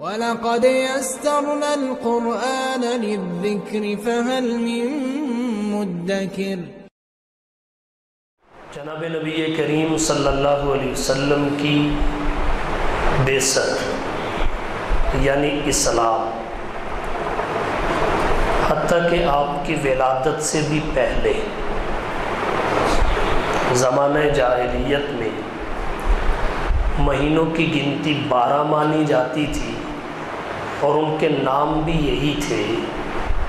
وَلَقَدْ يَسَّرْنَا الْقُرْآنَ لِلذِّكْرِ فَهَلْ مِن مُّدَّكِرٍ۔ جناب نبی کریم صلی اللہ علیہ وسلم کی بعثت یعنی اسلام، حتیٰ کہ آپ کی ولادت سے بھی پہلے زمانہ جاہلیت میں مہینوں کی گنتی 12 مانی جاتی تھی، اور ان کے نام بھی یہی تھے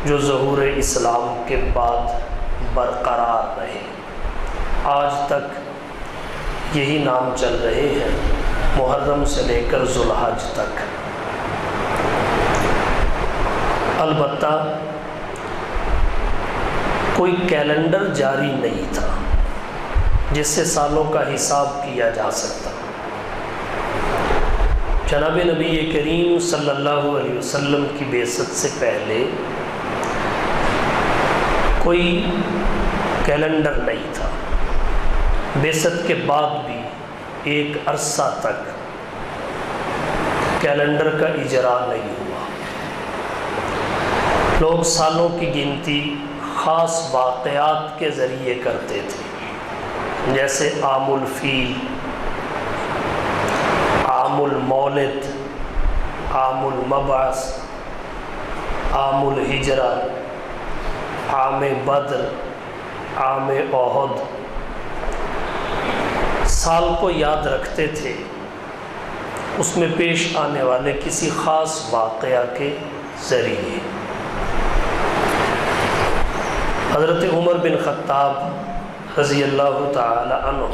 جو ظہور اسلام کے بعد برقرار رہے۔ آج تک یہی نام چل رہے ہیں، محرم سے لے کر ذوالحج تک۔ البتہ کوئی کیلنڈر جاری نہیں تھا جس سے سالوں کا حساب کیا جا سکتا۔ جناب نبی کریم صلی اللہ علیہ وسلم کی بعثت سے پہلے کوئی کیلنڈر نہیں تھا، بعثت کے بعد بھی ایک عرصہ تک کیلنڈر کا اجرا نہیں ہوا۔ لوگ سالوں کی گنتی خاص واقعات کے ذریعے کرتے تھے، جیسے عام الفیل، عام المولد، عام المبعث، عام الہجرہ، عام بدر، عام احد۔ سال کو یاد رکھتے تھے اس میں پیش آنے والے کسی خاص واقعہ کے ذریعے۔ حضرت عمر بن خطاب رضی اللہ تعالی عنہ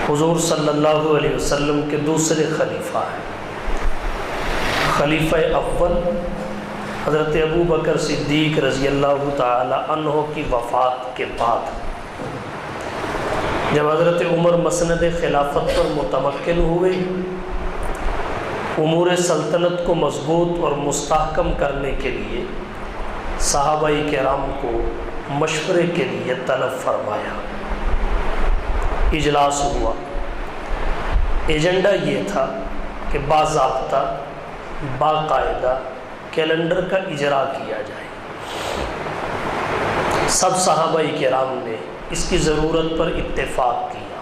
حضور صلی اللہ علیہ وسلم کے دوسرے خلیفہ ہیں۔ خلیفہ اول حضرت ابو بکر صدیق رضی اللہ تعالی عنہ کی وفات کے بعد جب حضرت عمر مسند خلافت پر متمکن ہوئے، امور سلطنت کو مضبوط اور مستحکم کرنے کے لیے صحابہ کرام کو مشورے کے لیے طلب فرمایا۔ اجلاس ہوا۔ ایجنڈا یہ تھا کہ باضابطہ باقاعدہ کیلنڈر کا اجرا کیا جائے۔ سب صحابہ کرام نے اس کی ضرورت پر اتفاق کیا۔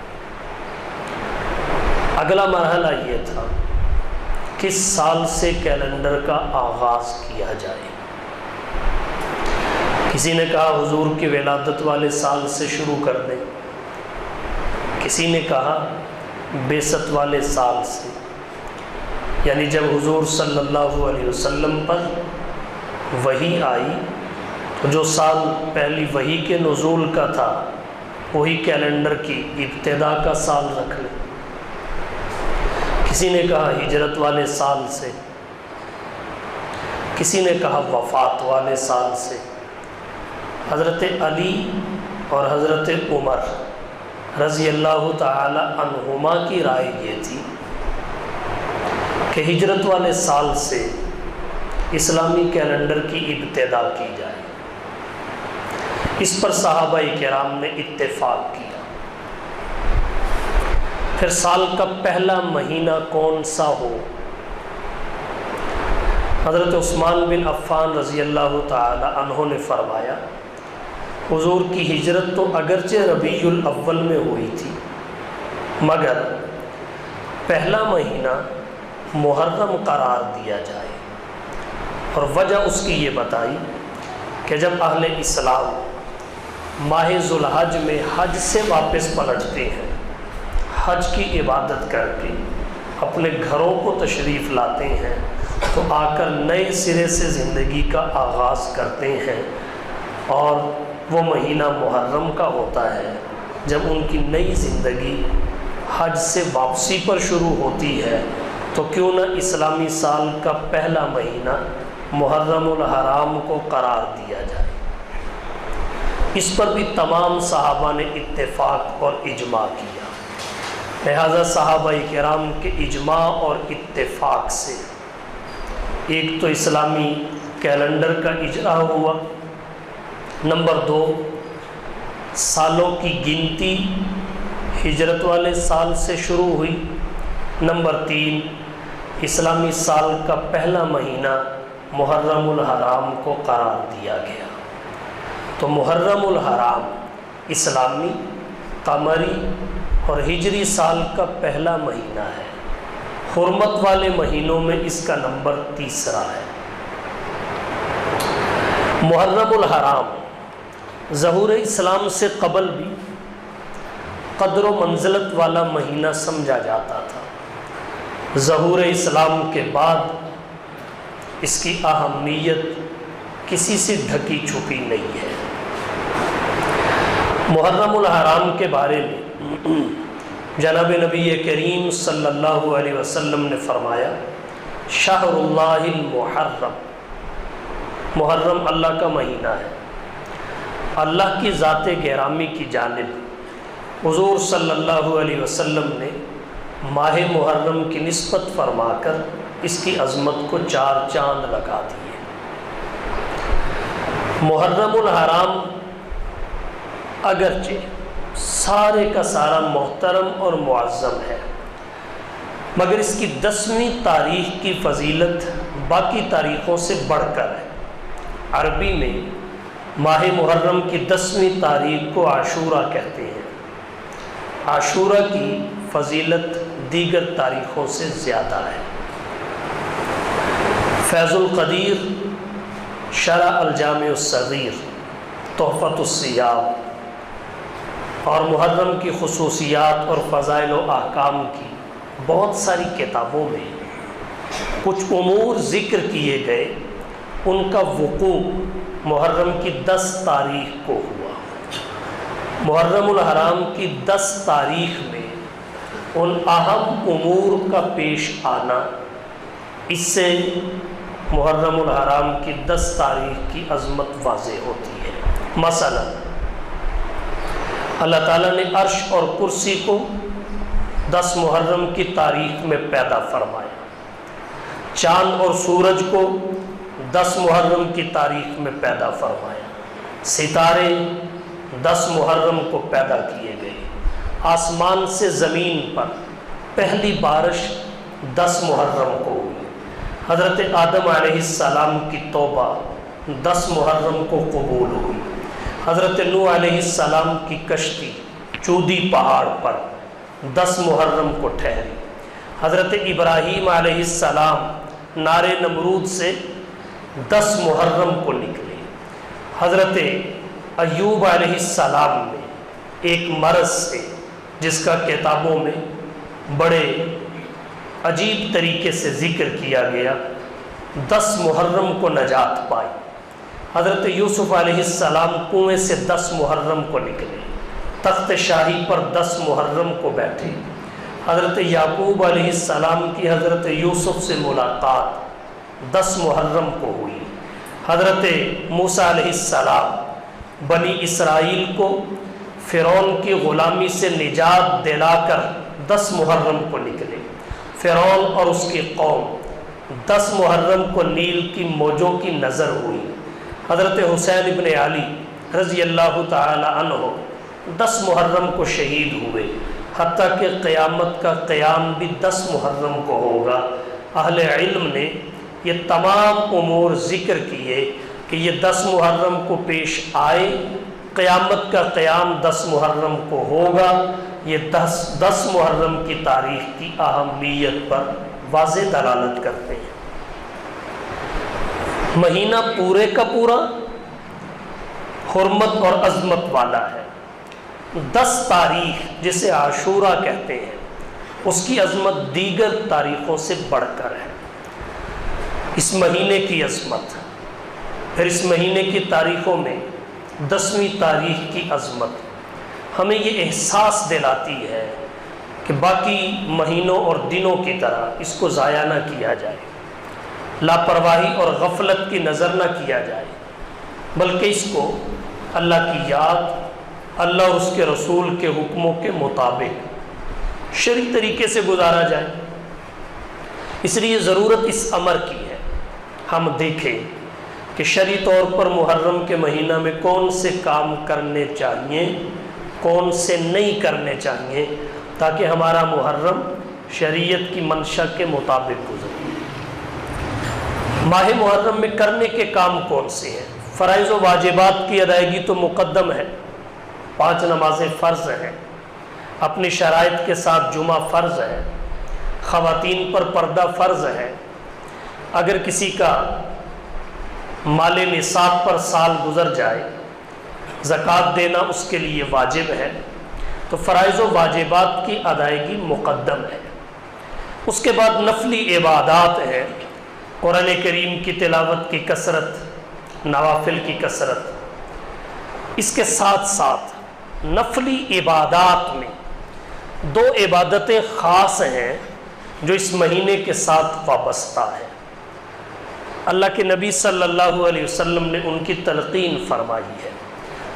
اگلا مرحلہ یہ تھا کس سال سے کیلنڈر کا آغاز کیا جائے۔ کسی نے کہا حضور کی ولادت والے سال سے شروع کر دیں، کسی نے کہا بعثت والے سال سے، یعنی جب حضور صلی اللہ علیہ وسلم پر وحی آئی تو جو سال پہلی وحی کے نزول کا تھا وہی کیلنڈر کی ابتدا کا سال رکھ لیں۔ کسی نے کہا ہجرت والے سال سے، کسی نے کہا وفات والے سال سے۔ حضرت علی اور حضرت عمر رضی اللہ تعالی عنہما کی رائے یہ تھی کہ ہجرت والے سال سے اسلامی کیلنڈر کی ابتدا کی جائے۔ اس پر صحابہ کرام نے اتفاق کیا۔ پھر سال کا پہلا مہینہ کون سا ہو؟ حضرت عثمان بن عفان رضی اللہ تعالی عنہ نے فرمایا حضور کی ہجرت تو اگرچہ ربیع الاول میں ہوئی تھی، مگر پہلا مہینہ محرم قرار دیا جائے، اور وجہ اس کی یہ بتائی کہ جب اہل اسلام ماہ ذوالحج میں حج سے واپس پلٹتے ہیں، حج کی عبادت کر کے اپنے گھروں کو تشریف لاتے ہیں، تو آ کر نئے سرے سے زندگی کا آغاز کرتے ہیں، اور وہ مہینہ محرم کا ہوتا ہے جب ان کی نئی زندگی حج سے واپسی پر شروع ہوتی ہے۔ تو کیوں نہ اسلامی سال کا پہلا مہینہ محرم الحرام کو قرار دیا جائے۔ اس پر بھی تمام صحابہ نے اتفاق اور اجماع کیا۔ لہذا صحابہ کرام کے اجماع اور اتفاق سے ایک تو اسلامی کیلنڈر کا اجرا ہوا، نمبر 2 سالوں کی گنتی ہجرت والے سال سے شروع ہوئی، نمبر 3 اسلامی سال کا پہلا مہینہ محرم الحرام کو قرار دیا گیا۔ تو محرم الحرام اسلامی، قمری اور ہجری سال کا پہلا مہینہ ہے۔ حرمت والے مہینوں میں اس کا نمبر تیسرا ہے۔ محرم الحرام ظہور اسلام سے قبل بھی قدر و منزلت والا مہینہ سمجھا جاتا تھا۔ ظہور اسلام کے بعد اس کی اہمیت کسی سے ڈھکی چھپی نہیں ہے۔ محرم الحرام کے بارے میں جناب نبی کریم صلی اللہ علیہ وسلم نے فرمایا، شہر اللہ المحرم، محرم اللہ کا مہینہ ہے۔ اللہ کی ذات گرامی کی جانب حضور صلی اللہ علیہ وسلم نے ماہ محرم کی نسبت فرما کر اس کی عظمت کو 4 چاند لگا دیے۔ محرم الحرام اگرچہ سارے کا سارا محترم اور معظم ہے، مگر اس کی 10ویں تاریخ کی فضیلت باقی تاریخوں سے بڑھ کر ہے۔ عربی میں ماہ محرم کی 10ویں تاریخ کو عاشورہ کہتے ہیں۔ عاشورہ کی فضیلت دیگر تاریخوں سے زیادہ ہے۔ فیض القدیر شرح الجامع الصغیر، تحفۃ الصیام اور محرم کی خصوصیات اور فضائل و احکام کی بہت ساری کتابوں میں کچھ امور ذکر کیے گئے، ان کا وقوع محرم کی 10 تاریخ کو ہوا۔ محرم الحرام کی 10 تاریخ میں ان اہم امور کا پیش آنا، اس سے محرم الحرام کی 10 تاریخ کی عظمت واضح ہوتی ہے۔ مثلا اللہ تعالیٰ نے عرش اور کرسی کو 10 محرم کی تاریخ میں پیدا فرمایا، چاند اور سورج کو 10 محرم کی تاریخ میں پیدا فرمایا، ستارے 10 محرم کو پیدا کیے گئے، آسمان سے زمین پر پہلی بارش 10 محرم کو ہوئی، حضرت آدم علیہ السلام کی توبہ 10 محرم کو قبول ہوئی، حضرت نوح علیہ السلام کی کشتی چودی پہاڑ پر 10 محرم کو ٹھہری، حضرت ابراہیم علیہ السلام نار نمرود سے 10 محرم کو نکلے، حضرت ایوب علیہ السلام نے ایک مرض سے جس کا کتابوں میں بڑے عجیب طریقے سے ذکر کیا گیا، 10 محرم کو نجات پائی، حضرت یوسف علیہ السلام کنویں سے 10 محرم کو نکلے، تخت شاہی پر 10 محرم کو بیٹھے، حضرت یعقوب علیہ السلام کی حضرت یوسف سے ملاقات 10 محرم کو ہوئی، حضرت موسیٰ علیہ السلام بنی اسرائیل کو فرعون کی غلامی سے نجات دلا کر 10 محرم کو نکلے، فرعون اور اس کی قوم 10 محرم کو نیل کی موجوں کی نظر ہوئی، حضرت حسین ابن علی رضی اللہ تعالی عنہ 10 محرم کو شہید ہوئے، حتیٰ کہ قیامت کا قیام بھی 10 محرم کو ہوگا۔ اہل علم نے یہ تمام امور ذکر کیے کہ یہ 10 محرم کو پیش آئے، قیامت کا قیام 10 محرم کو ہوگا، یہ 10 محرم کی تاریخ کی اہمیت پر واضح دلالت کرتے ہیں۔ مہینہ پورے کا پورا حرمت اور عظمت والا ہے۔ 10 تاریخ جسے عاشورہ کہتے ہیں، اس کی عظمت دیگر تاریخوں سے بڑھ کر ہے۔ اس مہینے کی عظمت، پھر اس مہینے کی تاریخوں میں 10ویں تاریخ کی عظمت ہمیں یہ احساس دلاتی ہے کہ باقی مہینوں اور دنوں کی طرح اس کو ضائع نہ کیا جائے، لاپرواہی اور غفلت کی نظر نہ کیا جائے، بلکہ اس کو اللہ کی یاد، اللہ اور اس کے رسول کے حکموں کے مطابق شرعی طریقے سے گزارا جائے۔ اس لیے ضرورت اس امر کی ہے ہم دیکھیں کہ شرعی طور پر محرم کے مہینہ میں کون سے کام کرنے چاہیے، کون سے نہیں کرنے چاہیے، تاکہ ہمارا محرم شریعت کی منشا کے مطابق گزرے۔ ماہ محرم میں کرنے کے کام کون سے ہیں؟ فرائض و واجبات کی ادائیگی تو مقدم ہے، 5 نمازیں فرض ہیں، اپنی شرائط کے ساتھ جمعہ فرض ہے، خواتین پر پردہ فرض ہے، اگر کسی کا مال نصاب پر سال گزر جائے زکوٰۃ دینا اس کے لیے واجب ہے، تو فرائض و واجبات کی ادائیگی مقدم ہے۔ اس کے بعد نفلی عبادات ہیں، قرآن کریم کی تلاوت کی کثرت، نوافل کی کثرت۔ اس کے ساتھ ساتھ نفلی عبادات میں 2 عبادتیں خاص ہیں جو اس مہینے کے ساتھ وابستہ ہے۔ اللہ کے نبی صلی اللہ علیہ وسلم نے ان کی تلقین فرمائی ہے،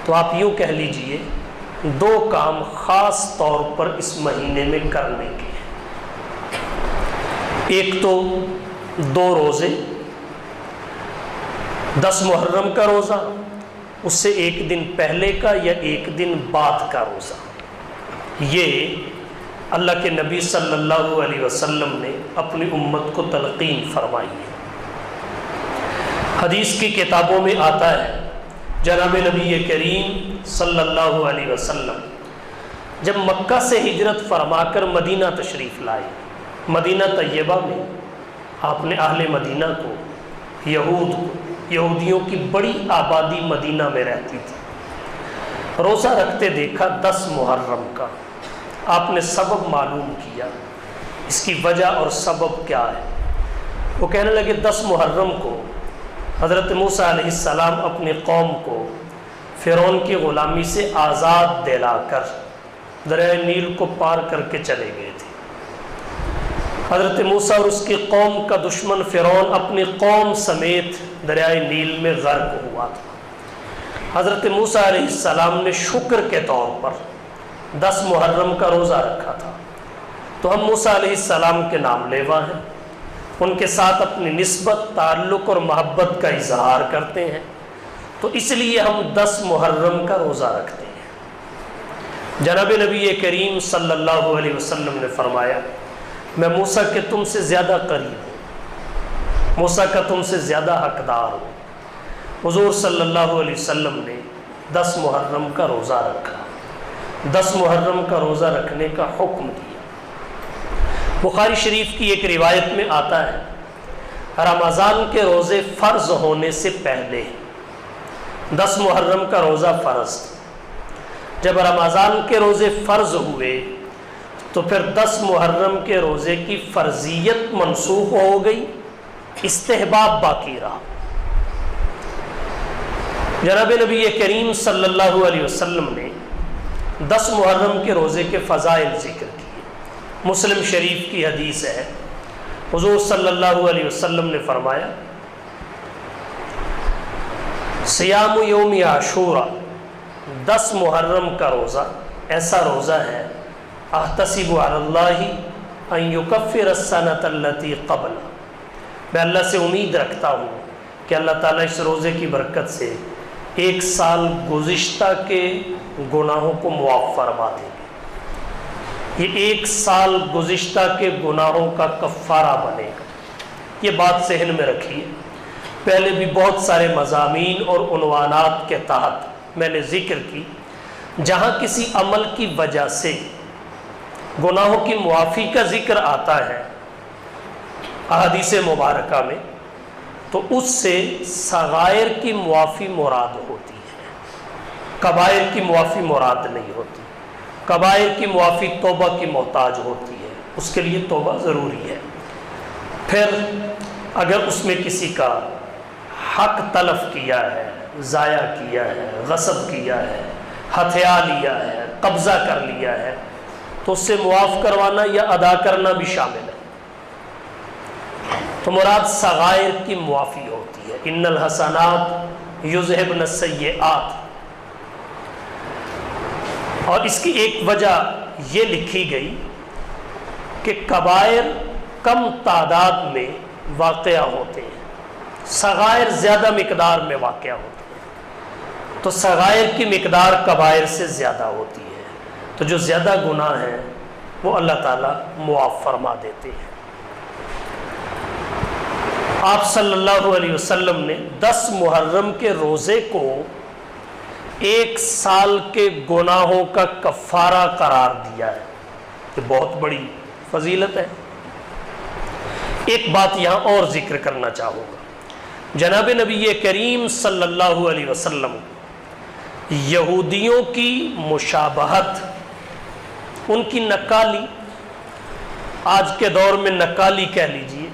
تو آپ یوں کہہ لیجئے 2 کام خاص طور پر اس مہینے میں کرنے کے ہیں۔ ایک تو 2 روزے، 10 محرم کا روزہ، اس سے 1 دن پہلے کا یا 1 دن بعد کا روزہ۔ یہ اللہ کے نبی صلی اللہ علیہ وسلم نے اپنی امت کو تلقین فرمائی ہے۔ حدیث کی کتابوں میں آتا ہے جناب نبی کریم صلی اللہ علیہ وسلم جب مکہ سے ہجرت فرما کر مدینہ تشریف لائے، مدینہ طیبہ میں آپ نے اہل مدینہ کو، یہودیوں کی بڑی آبادی مدینہ میں رہتی تھی، روزہ رکھتے دیکھا 10 محرم کا۔ آپ نے سبب معلوم کیا، اس کی وجہ اور سبب کیا ہے؟ وہ کہنے لگے 10 محرم کو حضرت موسیٰ علیہ السلام اپنی قوم کو فرعون کی غلامی سے آزاد دلا کر دریائے نیل کو پار کر کے چلے گئے تھے۔ حضرت موسیٰ اور اس کی قوم کا دشمن فرعون اپنی قوم سمیت دریائے نیل میں غرق ہوا تھا۔ حضرت موسیٰ علیہ السلام نے شکر کے طور پر 10 محرم کا روزہ رکھا تھا، تو ہم موسیٰ علیہ السلام کے نام لیوا ہیں، ان کے ساتھ اپنی نسبت، تعلق اور محبت کا اظہار کرتے ہیں، تو اس لیے ہم 10 محرم کا روزہ رکھتے ہیں۔ جناب نبی کریم صلی اللہ علیہ وسلم نے فرمایا میں موسیٰ کے تم سے زیادہ قریب ہوں، موسیٰ کا تم سے زیادہ حقدار ہوں۔ حضور صلی اللہ علیہ وسلم نے 10 محرم کا روزہ رکھا، 10 محرم کا روزہ رکھنے کا حکم دیا۔ بخاری شریف کی ایک روایت میں آتا ہے رمضان کے روزے فرض ہونے سے پہلے 10 محرم کا روزہ فرض تھا، جب رمضان کے روزے فرض ہوئے تو پھر 10 محرم کے روزے کی فرضیت منسوخ ہو گئی، استحباب باقی رہا۔ جناب نبی کریم صلی اللہ علیہ وسلم نے 10 محرم کے روزے کے فضائل ذکر کیے۔ مسلم شریف کی حدیث ہے، حضور صلی اللہ علیہ وسلم نے فرمایا صیام یوم عاشوراء، 10 محرم کا روزہ ایسا روزہ ہے احتسب علی اللہ ان یکفر السنۃ التی قبل، میں اللہ سے امید رکھتا ہوں کہ اللہ تعالیٰ اس روزے کی برکت سے 1 سال گزشتہ کے گناہوں کو معاف فرما دے گے۔ یہ 1 سال گزشتہ کے گناہوں کا کفارہ بنے گا۔ یہ بات ذہن میں رکھیے، پہلے بھی بہت سارے مضامین اور عنوانات کے تحت میں نے ذکر کی، جہاں کسی عمل کی وجہ سے گناہوں کی معافی کا ذکر آتا ہے احادیث مبارکہ میں، تو اس سے صغائر کی معافی مراد ہوتی ہے، کبائر کی معافی مراد نہیں ہوتی۔ کبائر کی معافی توبہ کی محتاج ہوتی ہے، اس کے لیے توبہ ضروری ہے۔ پھر اگر اس میں کسی کا حق تلف کیا ہے، ضائع کیا ہے، غصب کیا ہے، ہتھیا لیا ہے، قبضہ کر لیا ہے، تو اس سے معاف کروانا یا ادا کرنا بھی شامل ہے۔ تو مراد صغائر کی معافی ہوتی ہے، ان الحسنات یذہبن السیئات۔ اور اس کی ایک وجہ یہ لکھی گئی کہ کبائر کم تعداد میں واقع ہوتے ہیں، صغائر زیادہ مقدار میں واقع ہوتے ہیں، تو صغائر کی مقدار کبائر سے زیادہ ہوتی ہے، تو جو زیادہ گناہ ہیں وہ اللہ تعالیٰ معاف فرما دیتے ہیں۔ آپ صلی اللہ علیہ وسلم نے 10 محرم کے روزے کو 1 سال کے گناہوں کا کفارہ قرار دیا ہے۔ یہ بہت بڑی فضیلت ہے۔ ایک بات یہاں اور ذکر کرنا چاہوں گا، جناب نبی کریم صلی اللہ علیہ وسلم یہودیوں کی مشابہت، ان کی نکالی، آج کے دور میں نکالی کہہ لیجئے،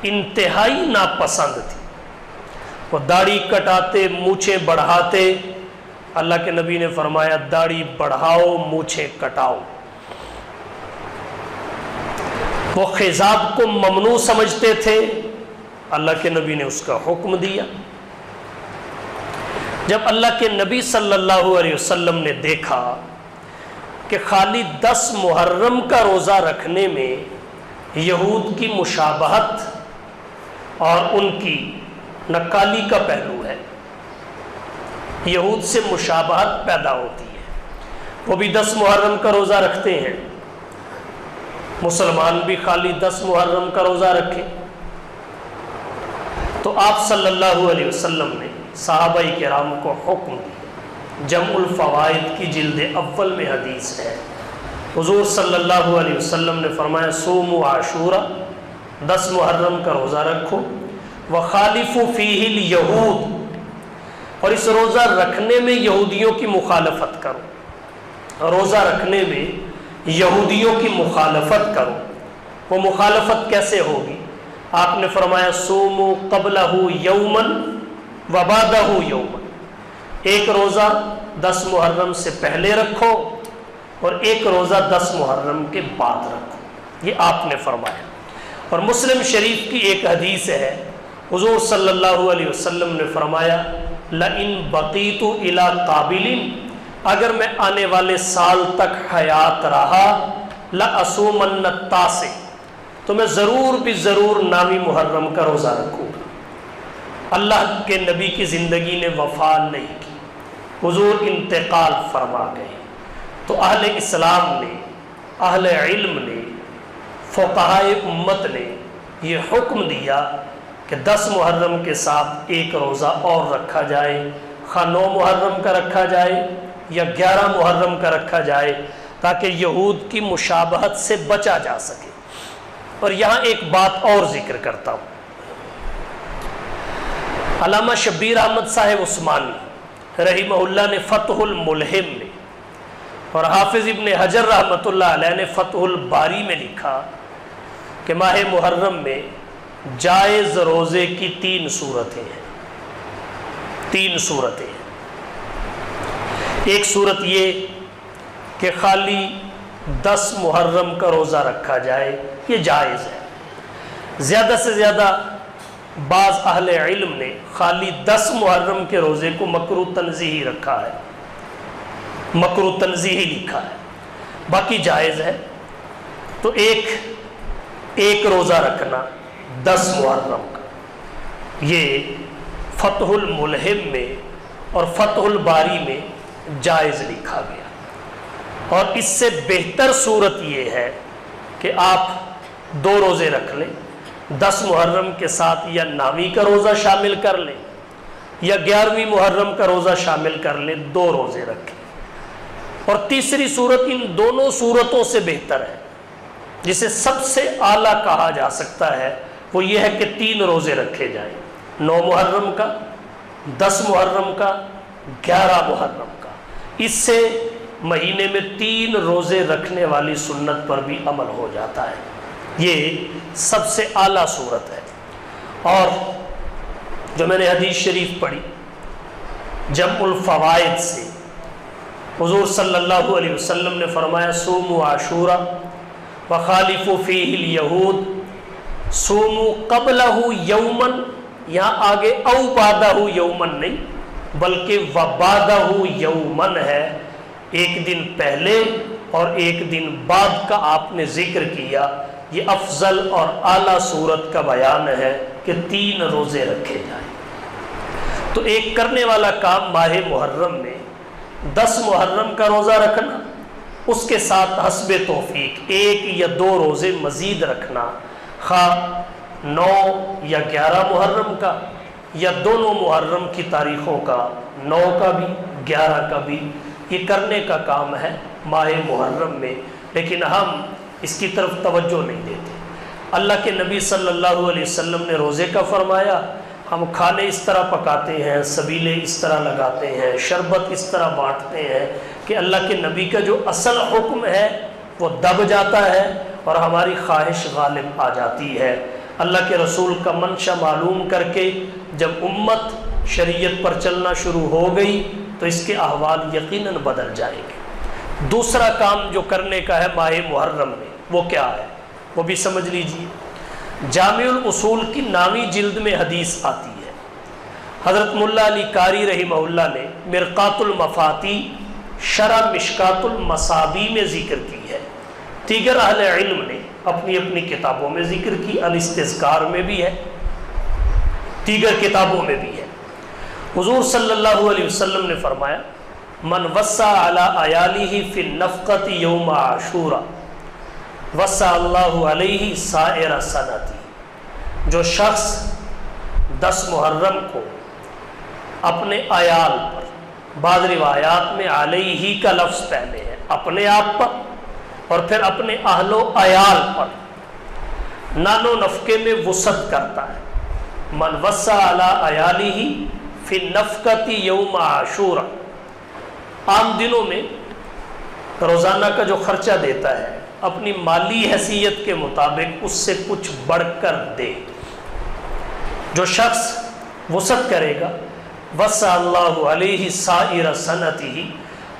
انتہائی ناپسند تھی۔ وہ داڑھی کٹاتے، مونچھیں بڑھاتے، اللہ کے نبی نے فرمایا داڑھی بڑھاؤ مونچھیں کٹاؤ۔ وہ خضاب کو ممنوع سمجھتے تھے، اللہ کے نبی نے اس کا حکم دیا۔ جب اللہ کے نبی صلی اللہ علیہ وسلم نے دیکھا کہ خالی 10 محرم کا روزہ رکھنے میں یہود کی مشابہت اور ان کی نکالی کا پہلو ہے، یہود سے مشابہت پیدا ہوتی ہے، وہ بھی 10 محرم کا روزہ رکھتے ہیں، مسلمان بھی خالی 10 محرم کا روزہ رکھے، تو آپ صلی اللہ علیہ وسلم نے صحابہ کرام کو حکم دیا۔ جمع الفوائد کی جلد اول میں حدیث ہے، حضور صلی اللہ علیہ وسلم نے فرمایا صوموا عاشورا، 10 محرم کا روزہ رکھو، وخالفوا فیہ الیہود، اور اس روزہ رکھنے میں یہودیوں کی مخالفت کرو، روزہ رکھنے میں یہودیوں کی مخالفت کرو۔ وہ مخالفت کیسے ہوگی؟ آپ نے فرمایا صوموا قبلہ یوما وبعدہ یوما، ایک روزہ 10 محرم سے پہلے رکھو اور ایک روزہ 10 محرم کے بعد رکھو، یہ آپ نے فرمایا۔ اور مسلم شریف کی ایک حدیث ہے، حضور صلی اللہ علیہ وسلم نے فرمایا لئن بقیت الی قابل، اگر میں آنے والے سال تک حیات رہا، لأصومن التاسع، تو میں ضرور بھی ضرور 9 محرم کا روزہ رکھوں گا۔ اللہ کے نبی کی زندگی نے وفا نہیں کی، حضور انتقال فرما گئے، تو اہل اسلام نے، اہل علم نے، فقہائے امت نے یہ حکم دیا کہ 10 محرم کے ساتھ ایک روزہ اور رکھا جائے، خواہ 9 محرم کا رکھا جائے یا 11 محرم کا رکھا جائے، تاکہ یہود کی مشابہت سے بچا جا سکے۔ اور یہاں ایک بات اور ذکر کرتا ہوں، علامہ شبیر احمد صاحب عثمانی رحمہ اللہ نے فتح الملہم میں اور حافظ ابن حجر رحمۃ اللہ علیہ نے فتح الباری میں لکھا کہ ماہ محرم میں جائز روزے کی 3 صورتیں ہیں، 3 صورتیں ہیں۔ ایک صورت یہ کہ خالی 10 محرم کا روزہ رکھا جائے، یہ جائز ہے۔ زیادہ سے زیادہ بعض اہل علم نے خالی 10 محرم کے روزے کو مکروہ تنزیہی رکھا ہے، مکروہ تنزیہی لکھا ہے، باقی جائز ہے۔ تو ایک روزہ رکھنا 10 محرم کا، یہ فتح الملہم میں اور فتح الباری میں جائز لکھا گیا۔ اور اس سے بہتر صورت یہ ہے کہ آپ 2 روزے رکھ لیں، 10 محرم کے ساتھ یا 9ویں کا روزہ شامل کر لیں یا 11ویں محرم کا روزہ شامل کر لیں، 2 روزے رکھیں۔ اور تیسری صورت ان دونوں صورتوں سے بہتر ہے، جسے سب سے اعلیٰ کہا جا سکتا ہے، وہ یہ ہے کہ 3 روزے رکھے جائیں، 9 محرم کا، 10 محرم کا، 11 محرم کا۔ اس سے مہینے میں 3 روزے رکھنے والی سنت پر بھی عمل ہو جاتا ہے، یہ سب سے اعلیٰ صورت ہے۔ اور جو میں نے حدیث شریف پڑھی جمع الفوائد سے، حضور صلی اللہ علیہ وسلم نے فرمایا صوموا عاشورا وخالفوا فیہ الیہود، صوموا قبلہ یوما، یہاں آگے او بعدہ یوما نہیں بلکہ وبعدہ یوما ہے، ایک دن پہلے اور ایک دن بعد کا آپ نے ذکر کیا۔ یہ افضل اور اعلیٰ صورت کا بیان ہے کہ 3 روزے رکھے جائیں۔ تو ایک کرنے والا کام ماہ محرم میں 10 محرم کا روزہ رکھنا اس کے ساتھ حسب توفیق 1 یا 2 روزے مزید رکھنا، خواہ 9 یا 11 محرم کا یا دونوں محرم کی تاریخوں کا، 9 کا بھی 11 کا بھی، یہ کرنے کا کام ہے ماہ محرم میں، لیکن ہم اس کی طرف توجہ نہیں دیتے۔ اللہ کے نبی صلی اللہ علیہ وسلم نے روزے کا فرمایا، ہم کھانے اس طرح پکاتے ہیں، سبیلے اس طرح لگاتے ہیں، شربت اس طرح بانٹتے ہیں کہ اللہ کے نبی کا جو اصل حکم ہے وہ دب جاتا ہے اور ہماری خواہش غالب آ جاتی ہے۔ اللہ کے رسول کا منشا معلوم کر کے جب امت شریعت پر چلنا شروع ہو گئی تو اس کے احوال یقیناً بدل جائیں گے۔ دوسرا کام جو کرنے کا ہے ماہ محرم میں وہ کیا ہے، وہ بھی سمجھ لیجئے۔ جامع الاصول کی 9ویں جلد میں حدیث آتی ہے، حضرت ملا علی قاری رحمہ اللہ نے مرقات المفاتی شرح مشکات المصابی میں ذکر کی ہے، دیگر اہل علم نے اپنی اپنی کتابوں میں ذکر کی، الاستذکار میں بھی ہے، دیگر کتابوں میں بھی ہے۔ حضور صلی اللہ علیہ وسلم نے فرمایا، من وسع علی عیالہ فی النفقۃ یوم عاشورہ وسع اللہ علیہ سائر سنتی، جو شخص 10 محرم کو اپنے عیال پر، بعض روایات میں علیہ کا لفظ پہلے ہے، اپنے آپ پر اور پھر اپنے اہل و عیال پر نان و نفقے میں وسعت کرتا ہے، من وسع علی عیالہ فی النفقۃ یوم عاشورہ، عام دنوں میں روزانہ کا جو خرچہ دیتا ہے اپنی مالی حیثیت کے مطابق اس سے کچھ بڑھ کر دے۔ جو شخص وسعت کرے گا وسع اللہ علیہ سائر سنتہ،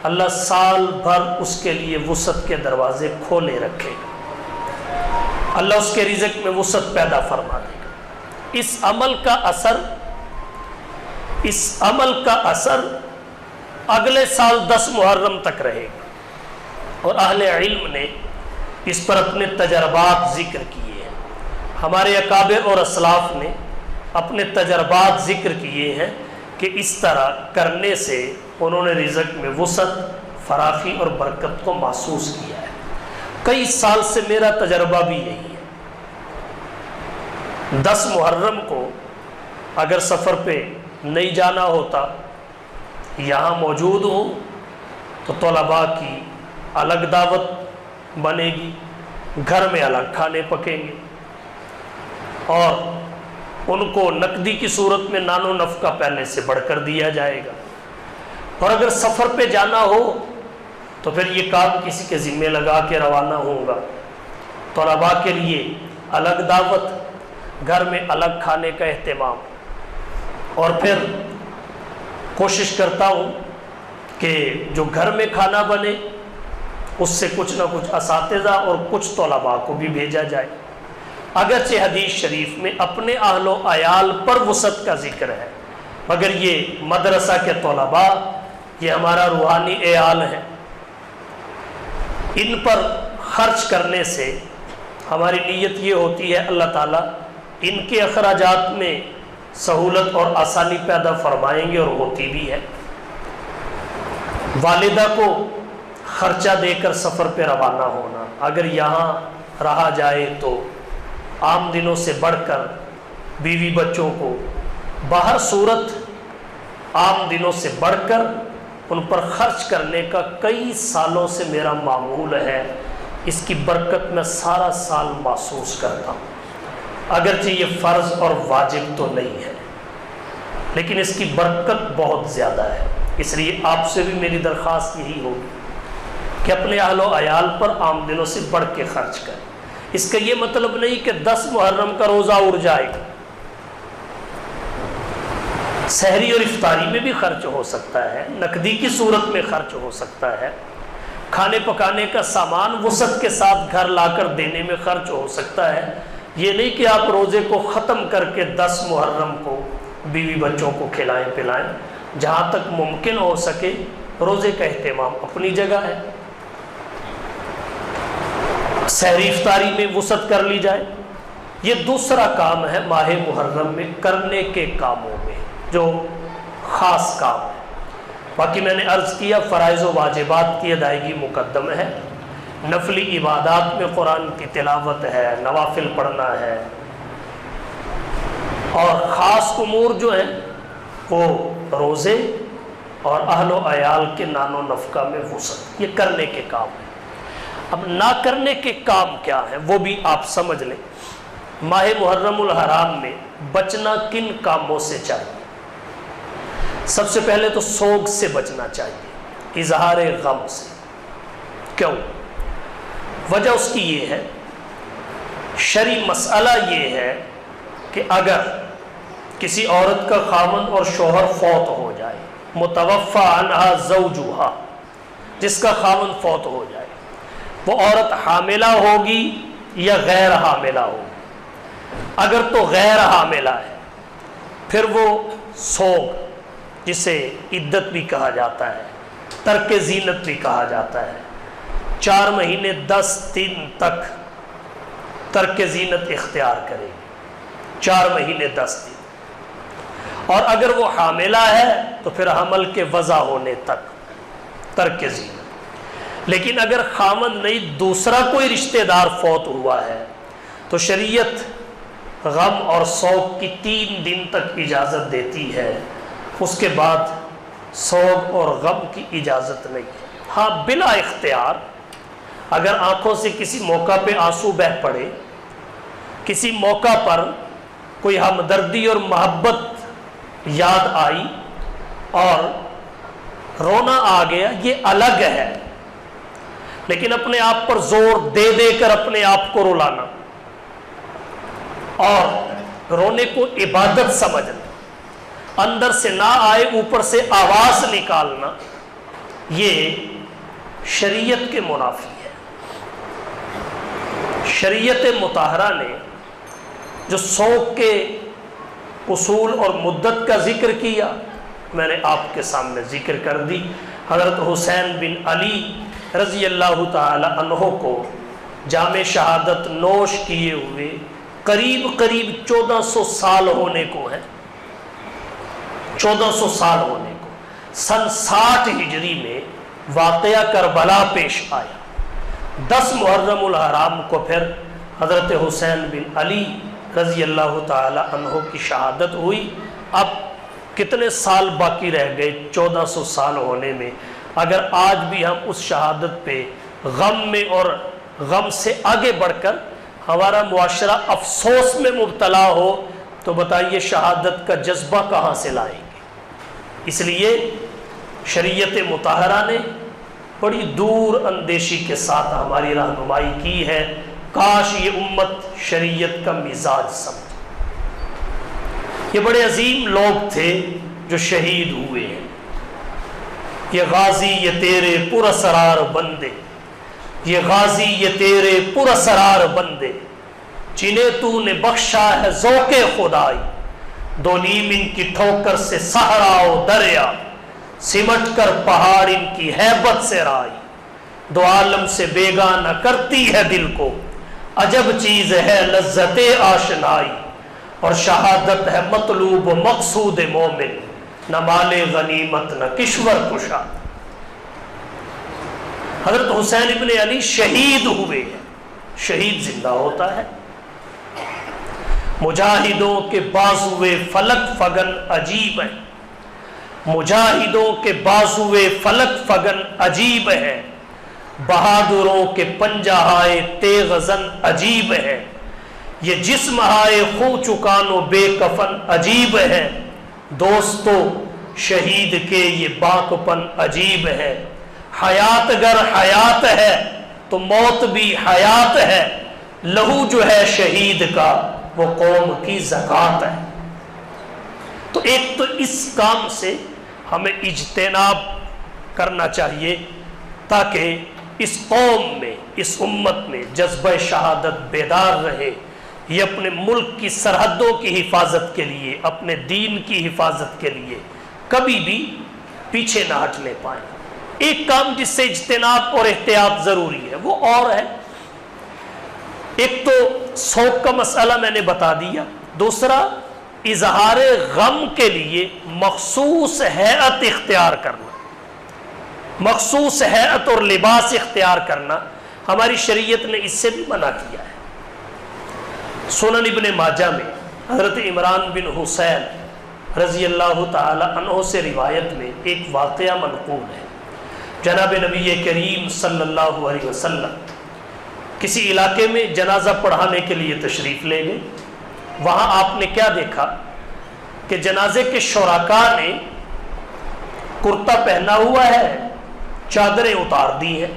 اللہ سال بھر اس کے لیے وسعت کے دروازے کھولے رکھے گا، اللہ اس کے رزق میں وسعت پیدا فرما دے گا۔ اس عمل کا اثر اگلے سال 10 محرم تک رہے گا، اور اہل علم نے اس پر اپنے تجربات ذکر کیے ہیں، ہمارے اکابر اور اسلاف نے اپنے تجربات ذکر کیے ہیں کہ اس طرح کرنے سے انہوں نے رزق میں وسعت، فراخی اور برکت کو محسوس کیا ہے۔ کئی سال سے میرا تجربہ بھی یہی ہے۔ 10 محرم کو اگر سفر پہ نہیں جانا ہوتا، یہاں موجود ہو تو طلباء کی الگ دعوت بنے گی، گھر میں الگ کھانے پکیں گے، اور ان کو نقدی کی صورت میں نان و نفقہ پہلے سے بڑھ کر دیا جائے گا۔ اور اگر سفر پہ جانا ہو تو پھر یہ کام کسی کے ذمہ لگا کے روانہ ہوگا، طلباء کے لیے الگ دعوت، گھر میں الگ کھانے کا اہتمام، اور پھر کوشش کرتا ہوں کہ جو گھر میں کھانا بنے اس سے کچھ نہ کچھ اساتذہ اور کچھ طلباء کو بھی بھیجا جائے۔ اگرچہ حدیث شریف میں اپنے اہل و عیال پر وسعت کا ذکر ہے، مگر یہ مدرسہ کے طلباء، یہ ہمارا روحانی عیال ہے، ان پر خرچ کرنے سے ہماری نیت یہ ہوتی ہے اللہ تعالیٰ ان کے اخراجات میں سہولت اور آسانی پیدا فرمائیں گے، اور ہوتی بھی ہے۔ والدہ کو خرچہ دے کر سفر پہ روانہ ہونا، اگر یہاں رہا جائے تو عام دنوں سے بڑھ کر بیوی بچوں کو باہر صورت عام دنوں سے بڑھ کر ان پر خرچ کرنے کا کئی سالوں سے میرا معمول ہے۔ اس کی برکت میں سارا سال محسوس کرتا ہوں، اگرچہ یہ فرض اور واجب تو نہیں ہے، لیکن اس کی برکت بہت زیادہ ہے۔ اس لیے آپ سے بھی میری درخواست یہی ہوگی کہ اپنے اہل و عیال پر عام دنوں سے بڑھ کے خرچ کریں۔ اس کا یہ مطلب نہیں کہ 10 محرم کا روزہ اڑ جائے گا، سحری اور افطاری میں بھی خرچ ہو سکتا ہے، نقدی کی صورت میں خرچ ہو سکتا ہے، کھانے پکانے کا سامان وسعت کے ساتھ گھر لا کر دینے میں خرچ ہو سکتا ہے۔ یہ نہیں کہ آپ روزے کو ختم کر کے 10 محرم کو بیوی بچوں کو کھلائیں پلائیں، جہاں تک ممکن ہو سکے روزے کا اہتمام اپنی جگہ ہے، سحری افطاری میں وسعت کر لی جائے۔ یہ دوسرا کام ہے ماہ محرم میں کرنے کے کاموں میں جو خاص کام ہے۔ باقی میں نے عرض کیا فرائض و واجبات کی ادائیگی مقدم ہے، نفلی عبادات میں قرآن کی تلاوت ہے، نوافل پڑھنا ہے، اور خاص امور جو ہیں وہ روزے اور اہل و عیال کے نان و نفقہ میں وسعت، یہ کرنے کے کام ہیں۔ اب نہ کرنے کے کام کیا ہیں وہ بھی آپ سمجھ لیں۔ ماہ محرم الحرام میں بچنا کن کاموں سے چاہیے؟ سب سے پہلے تو سوگ سے بچنا چاہیے، اظہار غم سے۔ کیوں؟ وجہ اس کی یہ ہے، شرعی مسئلہ یہ ہے کہ اگر کسی عورت کا خاوند اور شوہر فوت ہو جائے، متوفی عنہا زوجہا، جس کا خاوند فوت ہو جائے، وہ عورت حاملہ ہوگی یا غیر حاملہ ہوگی؟ اگر تو غیر حاملہ ہے پھر وہ سوگ، جسے عدت بھی کہا جاتا ہے، ترک زینت بھی کہا جاتا ہے، 4 مہینے 10 دن تک ترک زینت اختیار کرے گی، 4 مہینے 10 دن۔ اور اگر وہ حاملہ ہے تو پھر حمل کے وضع ہونے تک ترک زینت۔ لیکن اگر خاوند نہیں دوسرا کوئی رشتہ دار فوت ہوا ہے تو شریعت غم اور سوگ کی 3 دن تک اجازت دیتی ہے، اس کے بعد سوگ اور غم کی اجازت نہیں ہے۔ ہاں بلا اختیار اگر آنکھوں سے کسی موقع پہ آنسو بہہ پڑے، کسی موقع پر کوئی ہمدردی اور محبت یاد آئی اور رونا آ گیا، یہ الگ ہے، لیکن اپنے آپ پر زور دے دے کر اپنے آپ کو رلانا اور رونے کو عبادت سمجھنا، اندر سے نہ آئے اوپر سے آواز نکالنا، یہ شریعت کے منافی ہے۔ شریعت مطہرہ نے جو سوگ کے اصول اور مدت کا ذکر کیا، میں نے آپ کے سامنے ذکر کر دی۔ حضرت حسین بن علی رضی اللہ تعالی عنہ کو جام شہادت نوش کیے ہوئے قریب 1400 سال ہونے کو ہے، 1400 سال ہونے کو۔ سن 60 ہجری میں واقعہ کربلا پیش آیا۔ 10 محرم الحرام کو پھر حضرت حسین بن علی رضی اللہ تعالی عنہ کی شہادت ہوئی۔ اب کتنے سال باقی رہ گئے 1400 سال ہونے میں؟ اگر آج بھی ہم اس شہادت پہ غم میں اور غم سے آگے بڑھ کر ہمارا معاشرہ افسوس میں مبتلا ہو تو بتائیے شہادت کا جذبہ کہاں سے لائیں گے؟ اس لیے شریعت مطہرہ نے بڑی دور اندیشی کے ساتھ ہماری رہنمائی کی ہے۔ کاش یہ امت شریعت کا مزاج سمجھے۔ یہ بڑے عظیم لوگ تھے جو شہید ہوئے ہیں۔ یہ غازی یہ تیرے پراسرار بندے، یہ غازی یہ تیرے پراسرار بندے، جنہیں تو نے بخشا ہے ذوق خدائی، دو نیم ان کی ٹھوکر سے صحرا و دریا، سمٹ کر پہاڑ ان کی ہیبت سے رائی، دو عالم سے بیگانہ کرتی ہے دل کو، عجب چیز ہے لذت آشنائی، اور شہادت ہے مطلوب و مقصود مومن، نہ مال غنیمت نہ کشور کشا۔ حضرت حسین ابن علی شہید ہوئے ہیں۔ شہید زندہ ہوتا ہے۔ مجاہدوں کے بازوئے فلک فگن عجیب ہے، مجاہدوں کے بازوئے فلک فگن عجیب ہے، بہادروں کے پنجہائے تیغ زن عجیب ہے، یہ جسم ہائے خو چکان و بے کفن عجیب ہے، دوستو شہید کے یہ باک پن عجیب ہے، حیات گر حیات ہے تو موت بھی حیات ہے، لہو جو ہے شہید کا وہ قوم کی زکوٰۃ ہے۔ تو ایک تو اس کام سے ہمیں اجتناب کرنا چاہیے تاکہ اس قوم میں، اس امت میں جذبہ شہادت بیدار رہے، یہ اپنے ملک کی سرحدوں کی حفاظت کے لیے، اپنے دین کی حفاظت کے لیے کبھی بھی پیچھے نہ ہٹنے پائیں۔ ایک کام جس سے اجتناب اور احتیاط ضروری ہے وہ اور ہے، ایک تو سوگ کا مسئلہ میں نے بتا دیا، دوسرا اظہار غم کے لیے مخصوص ہیئت اختیار کرنا۔ مخصوص ہیئت اور لباس اختیار کرنا ہماری شریعت نے اس سے بھی منع کیا ہے۔ سنن ابن ماجہ میں حضرت عمران بن حسین رضی اللہ تعالی عنہ سے روایت میں ایک واقعہ منقول ہے۔ جناب نبی کریم صلی اللہ علیہ وسلم کسی علاقے میں جنازہ پڑھانے کے لیے تشریف لے گئے۔ وہاں آپ نے کیا دیکھا کہ جنازے کے شرکاء نے کرتا پہنا ہوا ہے، چادریں اتار دی ہیں۔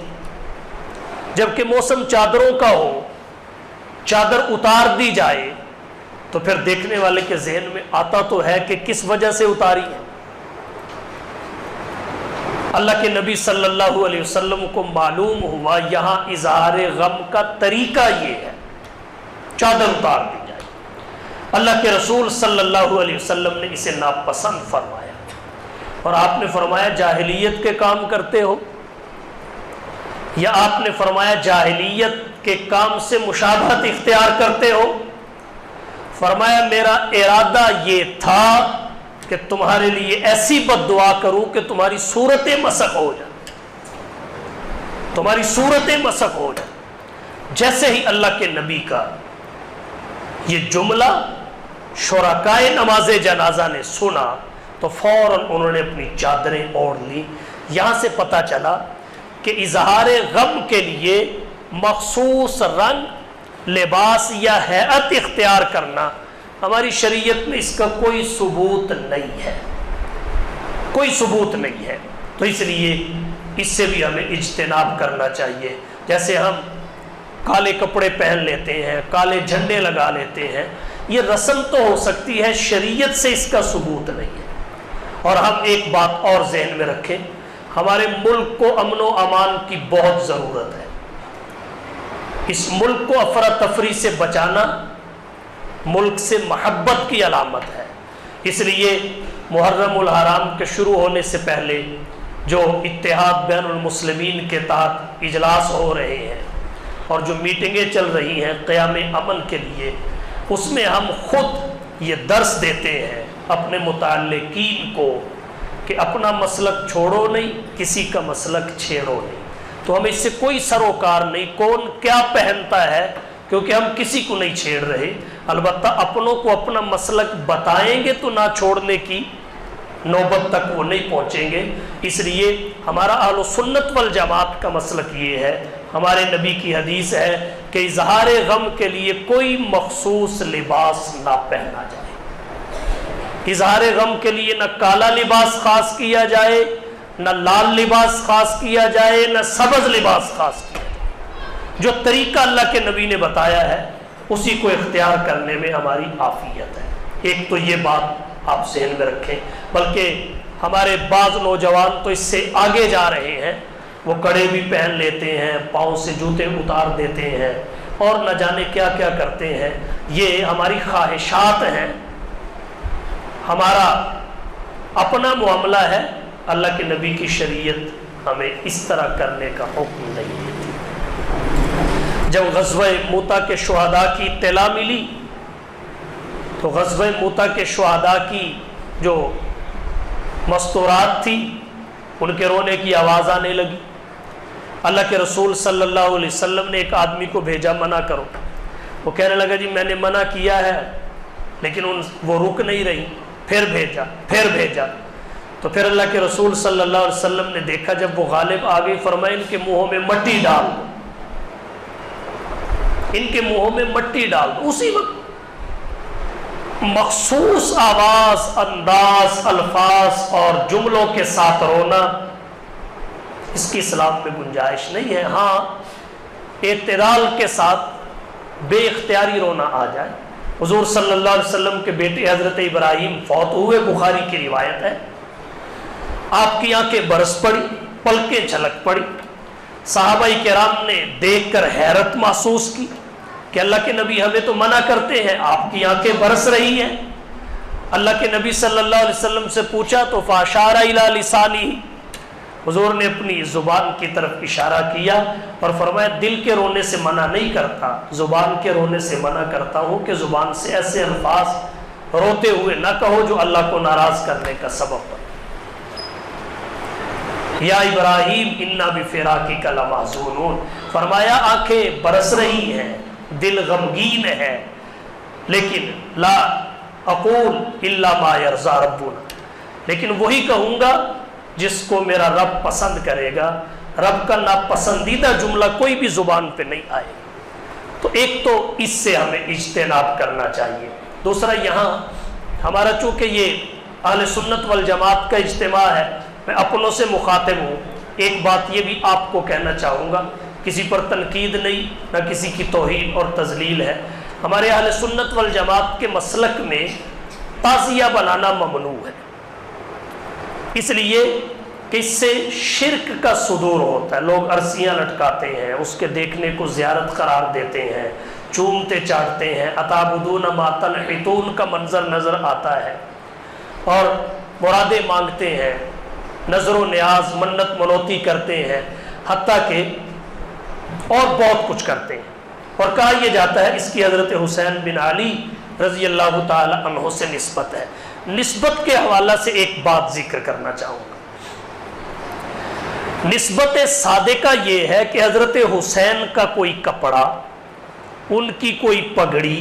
جبکہ موسم چادروں کا ہو، چادر اتار دی جائے تو پھر دیکھنے والے کے ذہن میں آتا تو ہے کہ کس وجہ سے اتاری ہے۔ اللہ کے نبی صلی اللہ علیہ وسلم کو معلوم ہوا یہاں اظہار غم کا طریقہ یہ ہے، چادر اتار دی جائے۔ اللہ کے رسول صلی اللہ علیہ وسلم نے اسے ناپسند فرمایا اور آپ نے فرمایا جاہلیت کے کام کرتے ہو، یا آپ نے فرمایا جاہلیت کے کام سے مشابہت اختیار کرتے ہو؟ فرمایا میرا ارادہ یہ تھا کہ تمہارے لیے ایسی بد دعا کروں کہ تمہاری صورتیں مسخ ہو جائیں، تمہاری صورتیں مسخ ہو جائیں۔ جیسے ہی اللہ کے نبی کا یہ جملہ شرکائے نماز جنازہ نے سنا تو فوراً انہوں نے اپنی چادریں اوڑھ لی۔ یہاں سے پتہ چلا کہ اظہار غم کے لیے مخصوص رنگ، لباس یا ہیئت اختیار کرنا ہماری شریعت میں اس کا کوئی ثبوت نہیں ہے، کوئی ثبوت نہیں ہے۔ تو اس لیے اس سے بھی ہمیں اجتناب کرنا چاہیے۔ جیسے ہم کالے کپڑے پہن لیتے ہیں، کالے جھنڈے لگا لیتے ہیں، یہ رسم تو ہو سکتی ہے، شریعت سے اس کا ثبوت نہیں ہے۔ اور ہم ایک بات اور ذہن میں رکھیں، ہمارے ملک کو امن و امان کی بہت ضرورت ہے۔ اس ملک کو افراتفری سے بچانا ملک سے محبت کی علامت ہے۔ اس لیے محرم الحرام کے شروع ہونے سے پہلے جو اتحاد بین المسلمین کے تحت اجلاس ہو رہے ہیں اور جو میٹنگیں چل رہی ہیں قیام امن کے لیے، اس میں ہم خود یہ درس دیتے ہیں اپنے متعلقین کو کہ اپنا مسلک چھوڑو نہیں، کسی کا مسلک چھیڑو نہیں۔ تو ہمیں اس سے کوئی سروکار نہیں کون کیا پہنتا ہے، کیونکہ ہم کسی کو نہیں چھیڑ رہے، البتہ اپنوں کو اپنا مسلک بتائیں گے تو نہ چھوڑنے کی نوبت تک وہ نہیں پہنچیں گے۔ اس لیے ہمارا اہل سنت والجماعت کا مسلک یہ ہے، ہمارے نبی کی حدیث ہے کہ اظہار غم کے لیے کوئی مخصوص لباس نہ پہنا جائے۔ اظہار غم کے لیے نہ کالا لباس خاص کیا جائے، نہ لال لباس خاص کیا جائے، نہ سبز لباس خاص کیا جائے۔ جو طریقہ اللہ کے نبی نے بتایا ہے اسی کو اختیار کرنے میں ہماری عافیت ہے۔ ایک تو یہ بات آپ ذہن میں رکھیں، بلکہ ہمارے بعض نوجوان تو اس سے آگے جا رہے ہیں، وہ کڑے بھی پہن لیتے ہیں، پاؤں سے جوتے اتار دیتے ہیں اور نہ جانے کیا کیا کرتے ہیں۔ یہ ہماری خواہشات ہیں، ہمارا اپنا معاملہ ہے، اللہ کے نبی کی شریعت ہمیں اس طرح کرنے کا حکم نہیں دیتی۔ جب غزوہ موتا کے شہداء کی اطلاع ملی تو غزوہ موتا کے شہداء کی جو مستورات تھی ان کے رونے کی آواز آنے لگی۔ اللہ کے رسول صلی اللہ علیہ وسلم نے ایک آدمی کو بھیجا، منع کرو۔ وہ کہنے لگا جی میں نے منع کیا ہے لیکن وہ رک نہیں رہی، پھر بھیجا تو پھر اللہ کے رسول صلی اللہ علیہ وسلم نے دیکھا جب وہ غالب آ گئی، فرمایا ان کے منہوں میں مٹی ڈال دو، ان کے منہوں میں مٹی ڈال دو۔ اسی وقت مخصوص آواز، انداز، الفاظ اور جملوں کے ساتھ رونا، اس کی اسلام میں گنجائش نہیں ہے۔ ہاں اعتدال کے ساتھ بے اختیاری رونا آ جائے۔ حضور صلی اللہ علیہ وسلم کے بیٹے حضرت ابراہیم فوت ہوئے، بخاری کی روایت ہے، آپ کی آنکھیں برس پڑی، پلکیں جھلک پڑی۔ صحابہ کرام نے دیکھ کر حیرت محسوس کی کہ اللہ کے نبی ہمیں تو منع کرتے ہیں، آپ کی آنکھیں برس رہی ہیں۔ اللہ کے نبی صلی اللہ علیہ وسلم سے پوچھا تو فاشار الی لسانی، حضور نے اپنی زبان کی طرف اشارہ کیا اور فرمایا دل کے رونے سے منع نہیں کرتا، زبان کے رونے سے منع کرتا ہوں کہ زبان سے ایسے الفاظ روتے ہوئے نہ کہو جو اللہ کو ناراض کرنے کا سبب بنے۔ یا ابراہیم انا بفراقک لمحزونون، فرمایا آنکھیں برس رہی ہیں، دل غمگین ہے، لیکن لا اقول الا ما یرضی ربنا، لیکن وہی کہوں گا جس کو میرا رب پسند کرے گا، رب کا ناپسندیدہ جملہ کوئی بھی زبان پہ نہیں آئے۔ تو ایک تو اس سے ہمیں اجتناب کرنا چاہیے۔ دوسرا، یہاں ہمارا چونکہ یہ اہل سنت والجماعت کا اجتماع ہے، میں اپنوں سے مخاطب ہوں، ایک بات یہ بھی آپ کو کہنا چاہوں گا، کسی پر تنقید نہیں، نہ کسی کی توہین اور تذلیل ہے۔ ہمارے اہل سنت والجماعت کے مسلک میں تعزیہ بنانا ممنوع ہے، اس لیے کہ اس سے شرک کا صدور ہوتا ہے۔ لوگ عرصیاں لٹکاتے ہیں، اس کے دیکھنے کو زیارت قرار دیتے ہیں، چومتے چاٹتے ہیں، اتعبدون ما تنحتون کا منظر نظر آتا ہے، اور مرادیں مانگتے ہیں، نظر و نیاز منت منوتی کرتے ہیں، حتیٰ کہ اور بہت کچھ کرتے ہیں۔ اور کہا یہ جاتا ہے اس کی حضرت حسین بن علی رضی اللہ تعالی عنہ سے نسبت ہے۔ نسبت کے حوالہ سے ایک بات ذکر کرنا چاہوں گا۔ نسبت صادقہ یہ ہے کہ حضرت حسین کا کوئی کپڑا، ان کی کوئی پگڑی،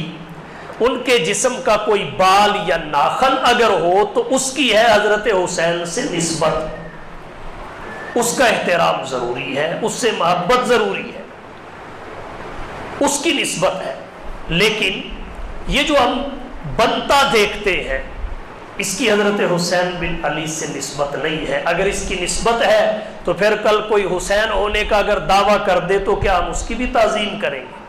ان کے جسم کا کوئی بال یا ناخن اگر ہو تو اس کی ہے حضرت حسین سے نسبت، اس کا احترام ضروری ہے، اس سے محبت ضروری ہے، اس کی نسبت ہے۔ لیکن یہ جو ہم بنتا دیکھتے ہیں، اس کی حضرت حسین بن علی سے نسبت نہیں ہے۔ اگر اس کی نسبت ہے تو پھر کل کوئی حسین ہونے کا اگر دعویٰ کر دے تو کیا ہم اس کی بھی تعظیم کریں گے؟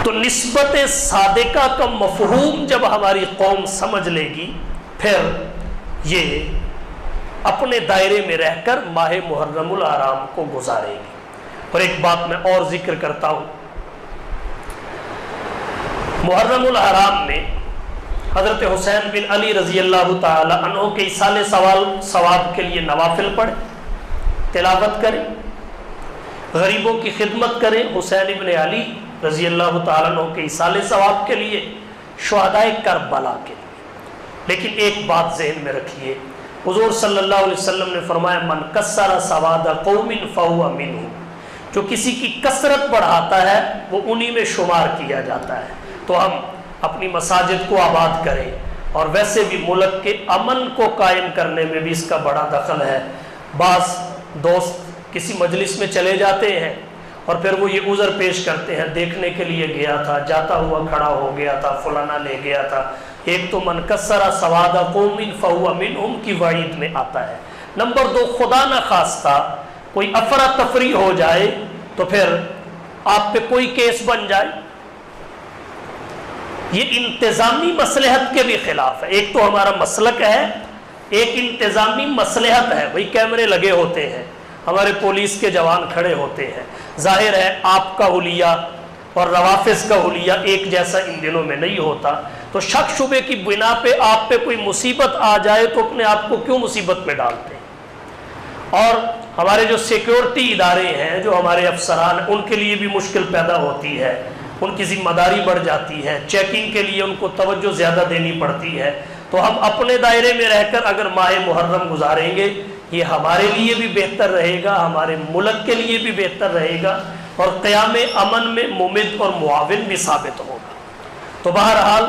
تو نسبت صادقہ کا مفہوم جب ہماری قوم سمجھ لے گی، پھر یہ اپنے دائرے میں رہ کر ماہ محرم الحرام کو گزارے گی۔ اور ایک بات میں اور ذکر کرتا ہوں، محرم الحرام میں حضرت حسین بن علی رضی اللہ تعالی عنہ کے ایصال ثواب کے لیے نوافل پڑھیں، تلاوت کریں، غریبوں کی خدمت کریں حسین بن علی رضی اللہ تعالیٰ عنہ کے ایصال ثواب کے لیے، شہدائے کربلا کے لیے۔ لیکن ایک بات ذہن میں رکھیے، حضور صلی اللہ علیہ وسلم نے فرمایا من کسر سواد قوم فہو منہم، جو کسی کی کثرت بڑھاتا ہے وہ انہی میں شمار کیا جاتا ہے۔ تو ہم اپنی مساجد کو آباد کریں، اور ویسے بھی ملک کے امن کو قائم کرنے میں بھی اس کا بڑا دخل ہے۔ بعض دوست کسی مجلس میں چلے جاتے ہیں اور پھر وہ یہ عذر پیش کرتے ہیں، دیکھنے کے لیے گیا تھا، جاتا ہوا کھڑا ہو گیا تھا، فلانا لے گیا تھا۔ ایک تو من کسر سواد قوم فہو منہم کی وعید میں آتا ہے۔ نمبر دو، خدا نہ خواستہ کوئی افراتفری ہو جائے تو پھر آپ پہ کوئی کیس بن جائے، یہ انتظامی مصلحت کے بھی خلاف ہے۔ ایک تو ہمارا مسلک ہے، ایک انتظامی مصلحت ہے، بھئی کیمرے لگے ہوتے ہیں، ہمارے پولیس کے جوان کھڑے ہوتے ہیں، ظاہر ہے آپ کا حلیہ اور روافظ کا حلیہ ایک جیسا ان دنوں میں نہیں ہوتا، تو شک شبے کی بنا پہ آپ پہ کوئی مصیبت آ جائے تو اپنے آپ کو کیوں مصیبت میں ڈالتے ہیں؟ اور ہمارے جو سیکیورٹی ادارے ہیں، جو ہمارے افسران، ان کے لیے بھی مشکل پیدا ہوتی ہے، ان کی ذمہ داری بڑھ جاتی ہے، چیکنگ کے لیے ان کو توجہ زیادہ دینی پڑتی ہے۔ تو ہم اپنے دائرے میں رہ کر اگر ماہ محرم گزاریں گے، یہ ہمارے لیے بھی بہتر رہے گا، ہمارے ملک کے لیے بھی بہتر رہے گا، اور قیام امن میں ممد اور معاون بھی ثابت ہوگا۔ تو بہرحال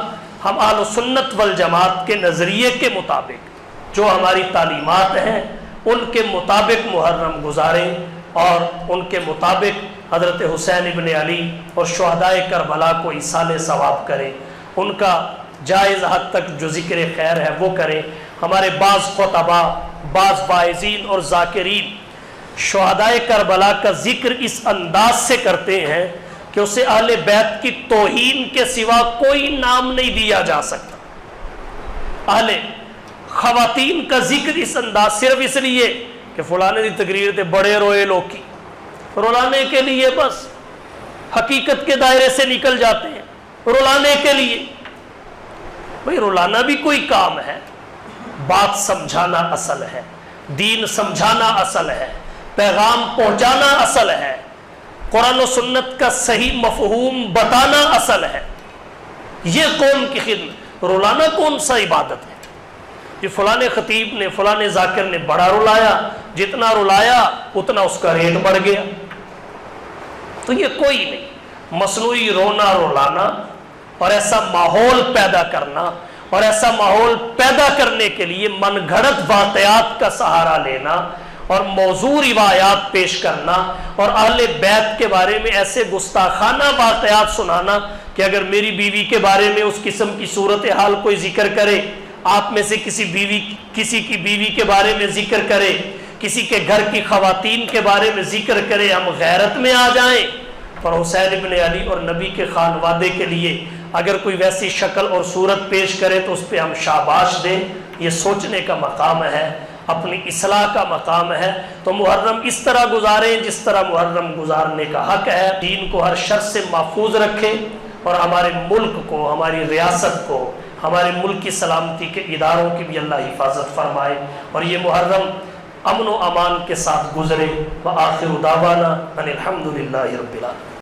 ہم اہل سنت والجماعت کے نظریے کے مطابق جو ہماری تعلیمات ہیں ان کے مطابق محرم گزاریں، اور ان کے مطابق حضرت حسین ابن علی اور شہدائے کربلا کو ایصال ثواب کریں، ان کا جائز حد تک جو ذکر خیر ہے وہ کریں۔ ہمارے بعض خطباء، بعض واعظین اور ذاکرین شہدائے کربلا کا ذکر اس انداز سے کرتے ہیں کہ اسے اہل بیت کی توہین کے سوا کوئی نام نہیں دیا جا سکتا۔ اہل خواتین کا ذکر اس انداز، صرف اس لیے کہ فلانے دی تقریر تے بڑے روئے لوکی، رلانے کے لیے بس حقیقت کے دائرے سے نکل جاتے ہیں، رلانے کے لیے۔ بھئی رلانا بھی کوئی کام ہے، بات سمجھانا اصل ہے، دین سمجھانا اصل ہے، پیغام پہنچانا اصل ہے، قرآن و سنت کا صحیح مفہوم بتانا اصل ہے، یہ قوم کی خدمت۔ رلانا کون سا عبادت ہے؟ کہ فلاں خطیب نے فلاں ذاکر نے بڑا رلایا، جتنا رلایا اتنا اس کا ریٹ بڑھ گیا. تو یہ کوئی نہیں. مصنوعی رونا رلانا اور ایسا ماحول پیدا کرنا اور ایسا ماحول پیدا کرنے کے لیے من گھڑت واقعات کا سہارا لینا اور موضوع روایات پیش کرنا اور اہل بیت کے بارے میں ایسے گستاخانہ واقعات سنانا کہ اگر میری بیوی کے بارے میں اس قسم کی صورتحال کوئی ذکر کرے، آپ میں سے کسی کی بیوی کے بارے میں ذکر کرے، کسی کے گھر کی خواتین کے بارے میں ذکر کرے، ہم غیرت میں آ جائیں. پر حسین ابن علی اور نبی کے خانوادے کے لیے اگر کوئی ویسی شکل اور صورت پیش کرے تو اس پہ ہم شاباش دیں. یہ سوچنے کا مقام ہے، اپنی اصلاح کا مقام ہے. تو محرم اس طرح گزاریں جس طرح محرم گزارنے کا حق ہے. دین کو ہر شر سے محفوظ رکھے اور ہمارے ملک کو، ہماری ریاست کو، ہمارے ملک کی سلامتی کے اداروں کی بھی اللہ حفاظت فرمائے اور یہ محرم امن و امان کے ساتھ گزرے. وآخر دعوانا ان الحمد للہ رب العالمین.